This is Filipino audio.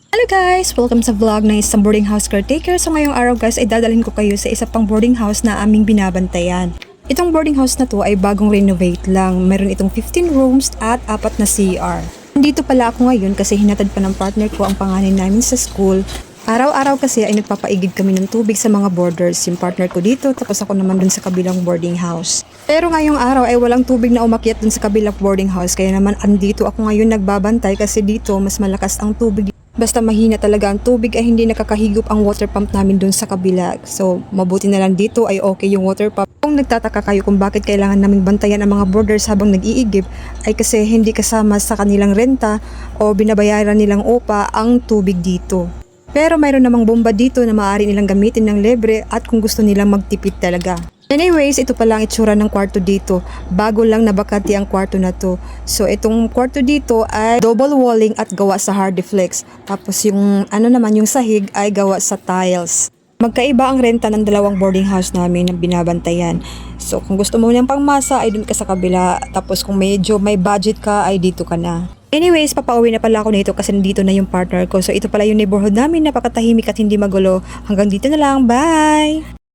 Hello guys! Welcome sa vlog na isang boarding house caretaker. So ngayong araw guys ay dadalhin ko kayo sa isa pang boarding house na aming binabantayan. Itong boarding house na to ay bagong renovate lang. Meron itong 15 rooms at 4 na CR. Nandito pala ako ngayon kasi hinatid pa ng partner ko ang panganay namin sa school. Araw-araw kasi ay nagpapaigib kami ng tubig sa mga boarders. Yung partner ko dito, tapos ako naman dun sa kabilang boarding house. Pero ngayong araw ay walang tubig na umakyat dun sa kabilang boarding house. Kaya naman andito ako ngayon nagbabantay kasi dito mas malakas ang tubig. Basta mahina talaga ang tubig ay hindi nakakahigop ang water pump namin dun sa kabila. So mabuti na lang dito ay okay yung water pump. Kung nagtataka kayo kung bakit kailangan naming bantayan ang mga boarders habang nag-iigib ay kasi hindi kasama sa kanilang renta o binabayaran nilang upa ang tubig dito. Pero mayroon namang bomba dito na maaari nilang gamitin ng libre at kung gusto nilang magtipid talaga. Anyways, ito pala ang itsura ng kwarto dito. Bago lang nabakati ang kwarto na to. So itong kwarto dito ay double walling at gawa sa Hardiflex. Tapos yung yung sahig ay gawa sa tiles. Magkaiba ang renta ng dalawang boarding house namin na binabantayan. So kung gusto mo ng pangmasa ay dun ka sa kabila. Tapos kung medyo may budget ka ay dito ka na. Anyways, papauwi na pala ako nito kasi nandito na yung partner ko. So ito pala yung neighborhood namin, napakatahimik at hindi magulo. Hanggang dito na lang, bye!